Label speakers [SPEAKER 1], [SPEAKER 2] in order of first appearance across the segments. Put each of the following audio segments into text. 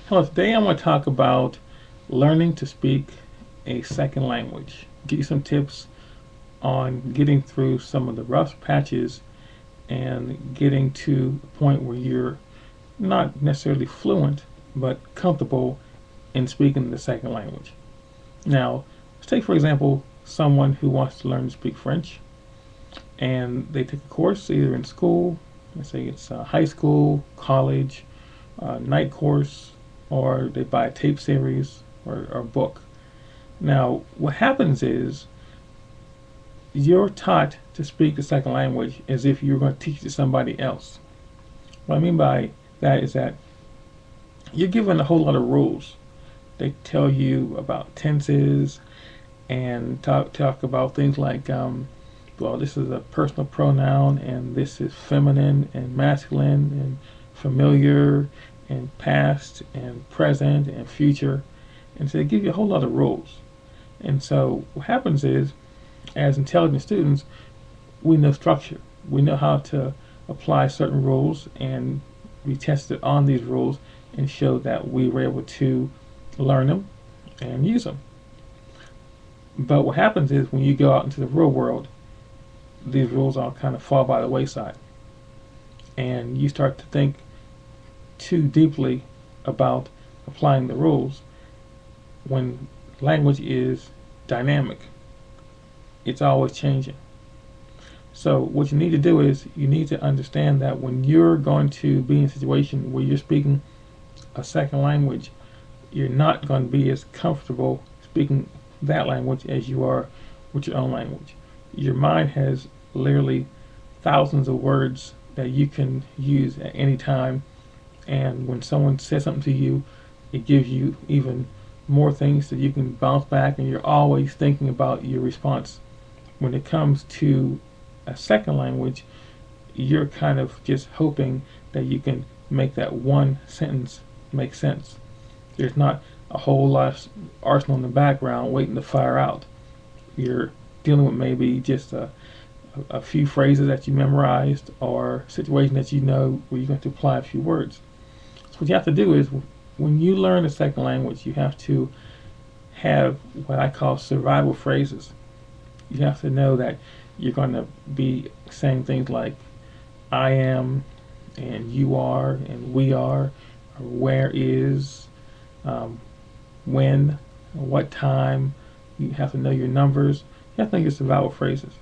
[SPEAKER 1] Hello, today I'm going to talk about learning to speak a second language. Give you some tips on getting through some of the rough patches and getting to a point where you're not necessarily fluent, but comfortable in speaking the second language. Now, let's take, for example, someone who wants to learn to speak French and they take a course either in school, let's say it's high school, college, night course, or they buy a tape series or book. Now, what happens is you're taught to speak the second language as if you're going to teach it to somebody else. What I mean by that is that you're given a whole lot of rules. They tell you about tenses and talk about things like, well, this is a personal pronoun and this is feminine and masculine and familiar and past and present and future. And so they give you a whole lot of rules. And so what happens is, as intelligent students, we know structure. We know how to apply certain rules, and we tested on these rules and showed that we were able to learn them and use them. But what happens is when you go out into the real world, these rules all kind of fall by the wayside. And you start to think too deeply about applying the rules when language is dynamic. It's always changing. So what you need to do is you need to understand that when you're going to be in a situation where you're speaking a second language, you're not going to be as comfortable speaking that language as you are with your own language. Your mind has literally thousands of words that you can use at any time, and when someone says something to you, it gives you even more things that you can bounce back, and you're always thinking about your response. When it comes to a second language, you're kind of just hoping that you can make that one sentence make sense. There's not a whole lot of arsenal in the background waiting to fire out. You're dealing with maybe just a few phrases that you memorized or a situation that you know where you're going to apply a few words. So what you have to do is when you learn a second language, you have to have what I call survival phrases. You have to know that you're going to be saying things like I am and you are and we are, or where is, when, what time. You have to know your numbers. You have to know your survival phrases.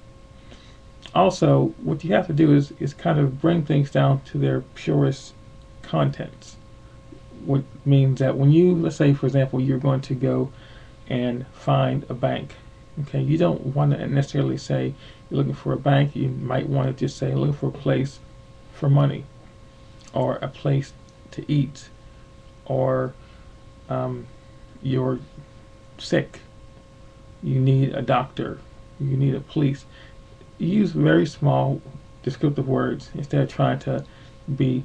[SPEAKER 1] Also, what you have to do is kind of bring things down to their purest contents. What means that when you, let's say for example, you're going to go and find a bank. Okay, you don't want to necessarily say you're looking for a bank. You might want to just say looking for a place for money, or a place to eat, or you're sick, you need a doctor, you need a police. You use very small descriptive words instead of trying to be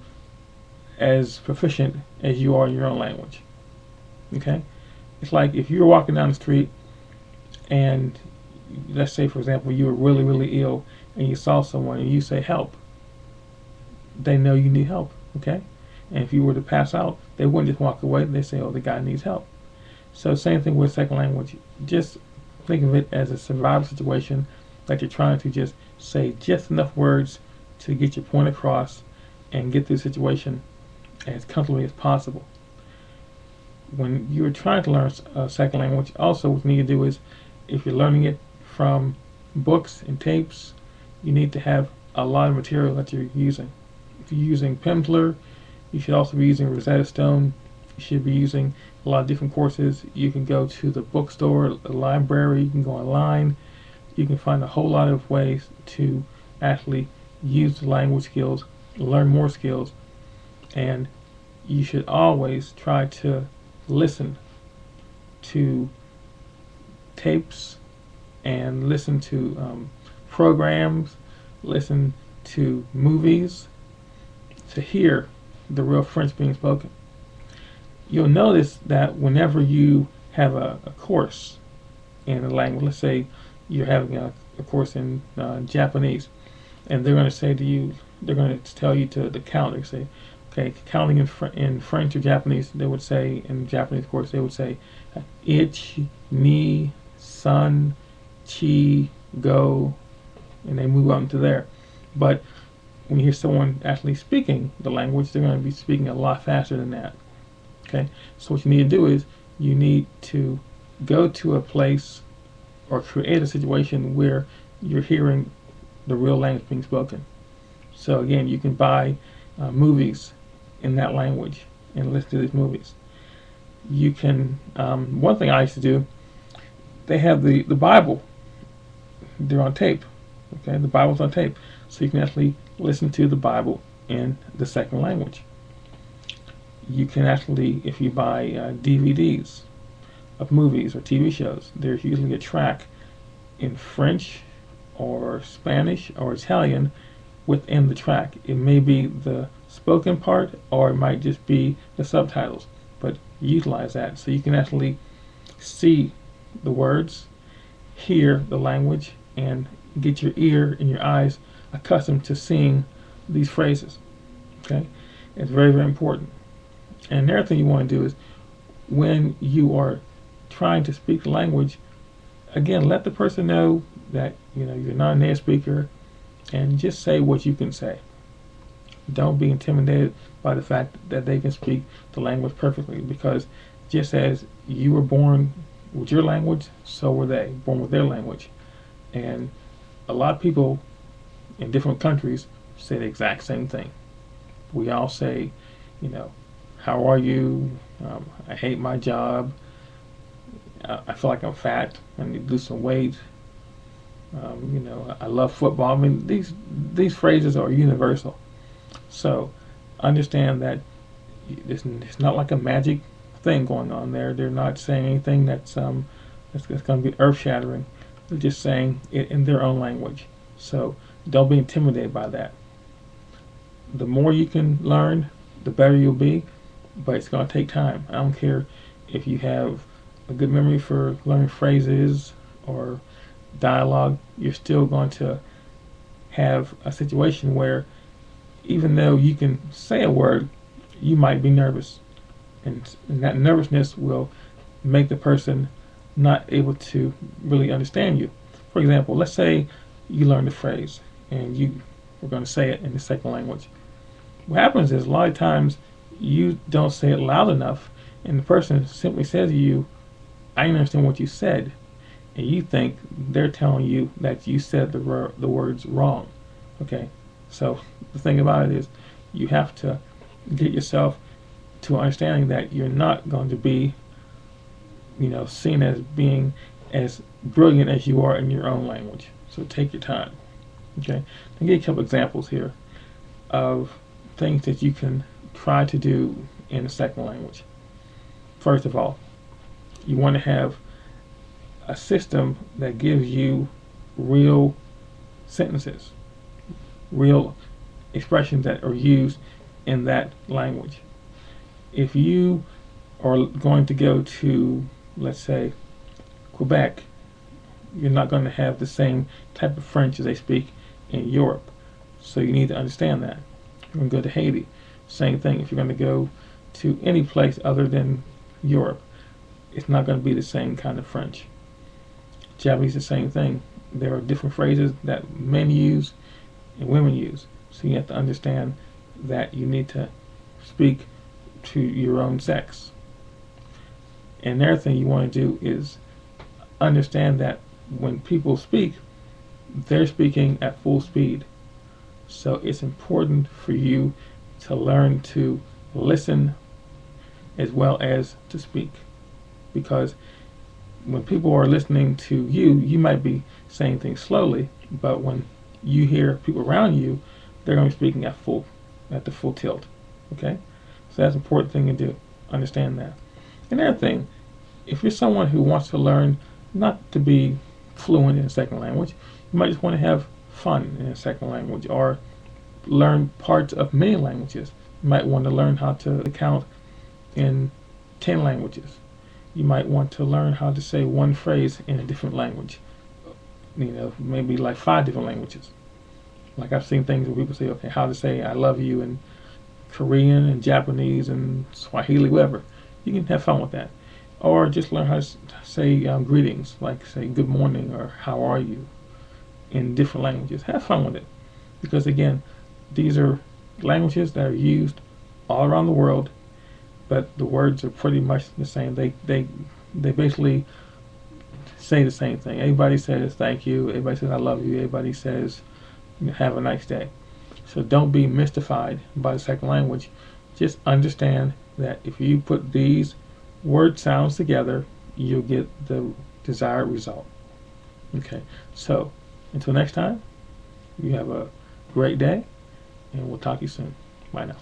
[SPEAKER 1] as proficient as you are in your own language. Okay? It's like if you're walking down the street and let's say for example you were really, really ill and you saw someone and you say help. They know you need help, okay? And if you were to pass out, they wouldn't just walk away, they say, oh, the guy needs help. So same thing with second language. Just think of it as a survival situation that you're trying to just say just enough words to get your point across and get through the situation as comfortably as possible. When you're trying to learn a second language, also what you need to do is, if you're learning it from books and tapes, you need to have a lot of material that you're using. If you're using Pimsleur, you should also be using Rosetta Stone. You should be using a lot of different courses. You can go to the bookstore, the library, you can go online. You can find a whole lot of ways to actually use the language skills, learn more skills, and you should always try to listen to tapes and listen to programs, listen to movies to hear the real French being spoken. You'll notice that whenever you have a course in a language, let's say you're having a course in Japanese, and they're going to say to you, they're going to tell you to count. They say, Okay, counting in French or Japanese, they would say, in Japanese, of course, they would say, ich, ni, san, chi, go, and they move on to there. But when you hear someone actually speaking the language, they're going to be speaking a lot faster than that. Okay, so what you need to do is you need to go to a place or create a situation where you're hearing the real language being spoken. So again, you can buy movies in that language and listen to these movies. You can, one thing I used to do, they have the Bible. They're on tape. Okay, the Bible's on tape. So you can actually listen to the Bible in the second language. You can actually, if you buy DVDs of movies or TV shows, there's usually a track in French or Spanish or Italian within the track. It may be the spoken part or it might just be the subtitles, but utilize that so you can actually see the words, hear the language, and get your ear and your eyes accustomed to seeing these phrases. Okay, it's very, very important. And the other thing you want to do is when you are trying to speak the language, again, let the person know that you're not a native speaker, and just say what you can say. Don't be intimidated by the fact that they can speak the language perfectly, because just as you were born with your language, so were they born with their language. And a lot of people in different countries say the exact same thing. We all say, how are you? I hate my job. I feel like I'm fat. I need to lose some weight. I love football. I mean, these phrases are universal. So understand that it's not like a magic thing going on there. They're not saying anything that's going to be earth-shattering. They're just saying it in their own language. So don't be intimidated by that. The more you can learn, the better you'll be, but it's going to take time. I don't care if you have a good memory for learning phrases or dialogue, you're still going to have a situation where even though you can say a word, you might be nervous. And that nervousness will make the person not able to really understand you. For example, let's say you learned a phrase and you were going to say it in the second language. What happens is a lot of times you don't say it loud enough, and the person simply says to you, I didn't understand what you said. And you think they're telling you that you said the words wrong. Okay, so the thing about it is you have to get yourself to understanding that you're not going to be, seen as being as brilliant as you are in your own language. So take your time. Okay, I'll give you a couple examples here of things that you can try to do in a second language. First of all, you want to have a system that gives you real sentences, real expressions that are used in that language. If you are going to go to, let's say, Quebec, you're not going to have the same type of French as they speak in Europe. So you need to understand that. You're going to go to Haiti, same thing. If you're going to go to any place other than Europe, it's not going to be the same kind of French. Japanese, the same thing. There are different phrases that men use and women use. So you have to understand that you need to speak to your own sex. And the other thing you want to do is understand that when people speak, they're speaking at full speed. So it's important for you to learn to listen as well as to speak. Because when people are listening to you, you might be saying things slowly, but when you hear people around you, they're going to be speaking at the full tilt. Okay? So that's an important thing to do. Understand that. Another thing, if you're someone who wants to learn not to be fluent in a second language, you might just want to have fun in a second language or learn parts of many languages. You might want to learn how to count in 10 languages. You might want to learn how to say one phrase in a different language. Maybe like 5 different languages. Like I've seen things where people say, okay, how to say I love you in Korean and Japanese and Swahili, whatever. You can have fun with that. Or just learn how to say greetings, like say good morning or how are you in different languages. Have fun with it. Because again, these are languages that are used all around the world, but the words are pretty much the same. They basically say the same thing. Everybody says thank you. Everybody says I love you. Everybody says have a nice day. So don't be mystified by the second language. Just understand that if you put these word sounds together, you'll get the desired result. Okay, so until next time, you have a great day, and we'll talk to you soon. Bye now.